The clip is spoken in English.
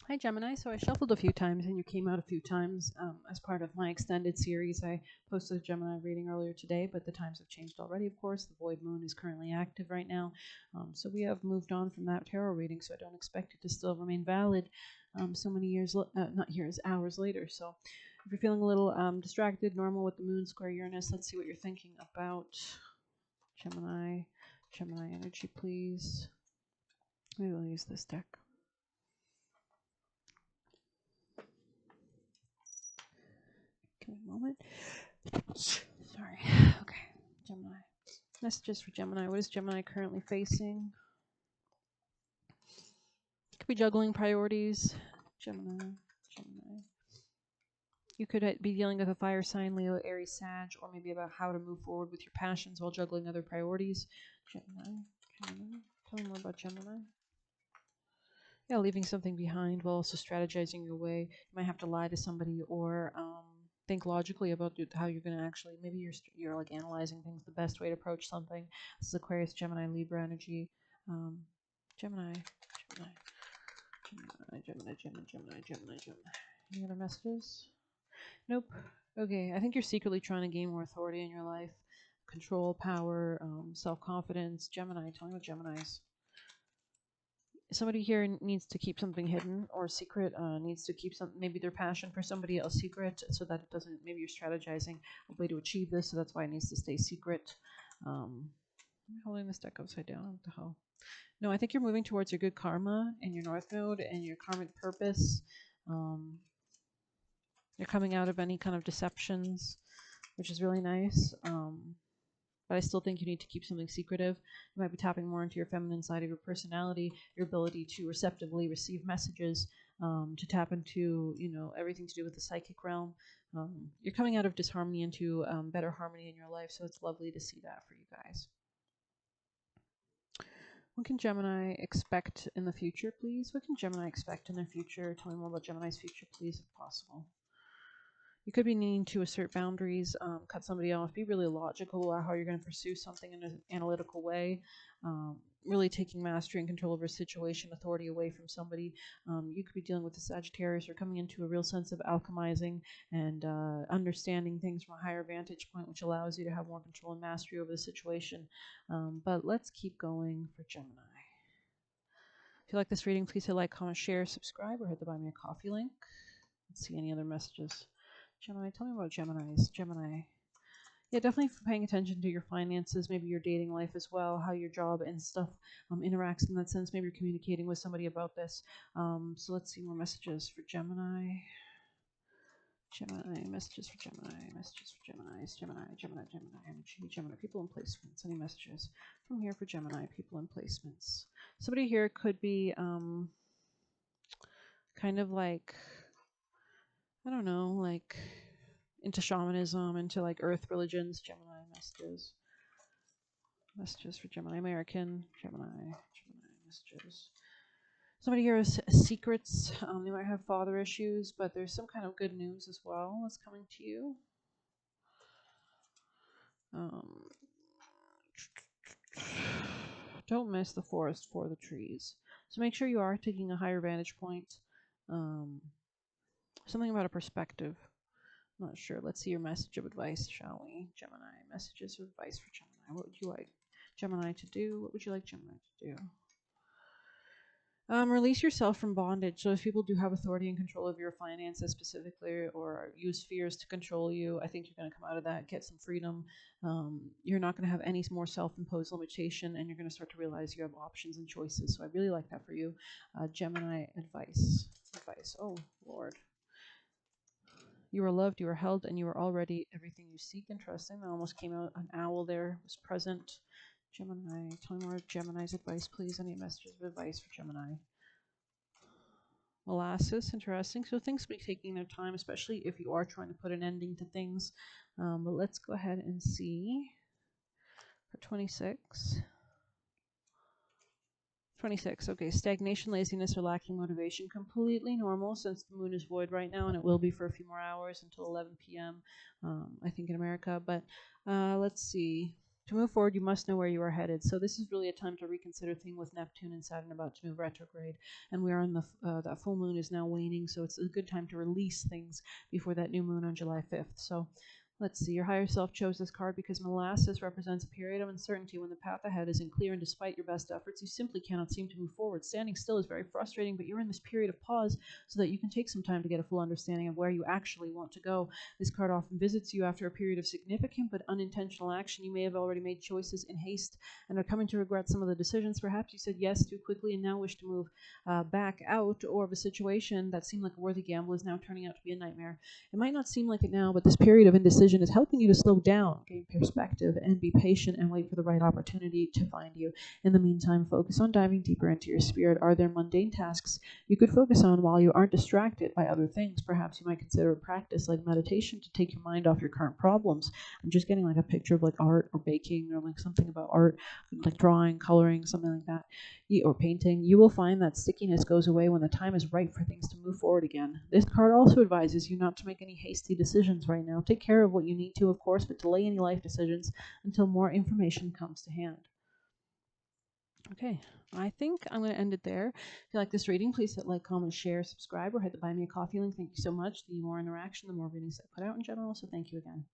Hi, Gemini. So I shuffled a few times and you came out a few times as part of my extended series. I posted a Gemini reading earlier today, but the times have changed already, of course. The void moon is currently active right now. So we have moved on from that tarot reading, so I don't expect it to still remain valid so many years, not years, hours later. So if you're feeling a little distracted, normal with the moon square Uranus, let's see what you're thinking about Gemini. Gemini energy, please. Maybe we'll use this deck. Give me a moment. Sorry. Okay. Gemini. Messages for Gemini. What is Gemini currently facing? Could be juggling priorities. Gemini. Gemini. You could be dealing with a fire sign, Leo, Aries, Sag, or maybe about how to move forward with your passions while juggling other priorities. Gemini. Gemini. Tell me more about Gemini. Yeah, leaving something behind while also strategizing your way. You might have to lie to somebody or think logically about how you're going to actually. Maybe you're like analyzing things, the best way to approach something. This is Aquarius, Gemini, Libra energy. Um, Gemini, Gemini, Gemini. Any other messages? Nope. Okay, I think you're secretly trying to gain more authority in your life, control, power, self confidence. Gemini, tell me what Gemini's. Somebody here needs to keep something hidden or secret, needs to keep some, maybe their passion for somebody else secret so that it doesn't, maybe you're strategizing a way to achieve this, so that's why it needs to stay secret. I'm holding this deck upside down. What the hell? No, I think you're moving towards your good karma and your north node and your karmic purpose. Um, you're coming out of any kind of deceptions, which is really nice. But I still think you need to keep something secretive. You might be tapping more into your feminine side of your personality, your ability to receptively receive messages, to tap into, everything to do with the psychic realm. You're coming out of disharmony into better harmony in your life, so it's lovely to see that for you guys. What can Gemini expect in the future, please? What can Gemini expect in their future? Tell me more about Gemini's future, please, if possible. You could be needing to assert boundaries, cut somebody off, be really logical about how you're going to pursue something in an analytical way, really taking mastery and control over a situation, authority away from somebody. You could be dealing with the Sagittarius or coming into a real sense of alchemizing and understanding things from a higher vantage point, which allows you to have more control and mastery over the situation. But let's keep going for Gemini. If you like this reading, please hit like, comment, share, subscribe, or hit the Buy Me a Coffee link. Let's see any other messages. Gemini, tell me about Gemini's. Gemini. Yeah, definitely paying attention to your finances, maybe your dating life as well, how your job and stuff interacts in that sense. Maybe you're communicating with somebody about this. So let's see more messages for Gemini. Gemini, messages for Gemini, messages for Gemini energy, Gemini, people and placements. Any messages from here for Gemini, people and placements? Somebody here could be kind of like, I don't know, like into shamanism, into like earth religions. Gemini messages. Messages for Gemini American. Gemini messages. Somebody here has secrets. They might have father issues, but there's some kind of good news as well that's coming to you. Don't miss the forest for the trees. So make sure you are taking a higher vantage point. Something about a perspective. Not sure. Let's see your message of advice, shall we? Gemini, messages of advice for Gemini. What would you like Gemini to do? What would you like Gemini to do? Release yourself from bondage. So if people do have authority and control of your finances specifically, or use fears to control you, I think you're going to come out of that, get some freedom. You're not going to have any more self-imposed limitation, and you're going to start to realize you have options and choices. So I really like that for you. Gemini advice. Oh, Lord. You are loved, you are held, and you are already everything you seek. Interesting. That almost came out. An owl there was present. Gemini. Tell me more of Gemini's advice, please. Any messages of advice for Gemini? Molasses, interesting. So things will be taking their time, especially if you are trying to put an ending to things. But let's go ahead and see for 26. 26. Okay, stagnation, laziness, or lacking motivation. Completely normal since the moon is void right now, and it will be for a few more hours until 11 p.m., I think, in America. But let's see. To move forward, you must know where you are headed. So this is really a time to reconsider things with Neptune and Saturn about to move retrograde. And we are in that full moon is now waning, so it's a good time to release things before that new moon on July 5th. So let's see, your higher self chose this card because molasses represents a period of uncertainty when the path ahead isn't clear, and despite your best efforts, you simply cannot seem to move forward. Standing still is very frustrating, but you're in this period of pause so that you can take some time to get a full understanding of where you actually want to go. This card often visits you after a period of significant but unintentional action. You may have already made choices in haste and are coming to regret some of the decisions. Perhaps you said yes too quickly and now wish to move back out, or of a situation that seemed like a worthy gamble is now turning out to be a nightmare. It might not seem like it now, but this period of indecision is helping you to slow down, gain perspective, and be patient and wait for the right opportunity to find you. In the meantime, focus on diving deeper into your spirit. Are there mundane tasks you could focus on while you aren't distracted by other things? Perhaps you might consider a practice like meditation to take your mind off your current problems. I'm just getting like a picture of like art or baking or like something about art, like drawing, coloring, something like that, or painting. You will find that stickiness goes away when the time is right for things to move forward again. This card also advises you not to make any hasty decisions right now. Take care of what you need to, of course, but delay any life decisions until more information comes to hand. Okay, I think I'm going to end it there. If you like this reading, please hit like, comment, share, subscribe, or hit the Buy Me a Coffee link. Thank you so much. The more interaction, the more readings I put out in general, so thank you again.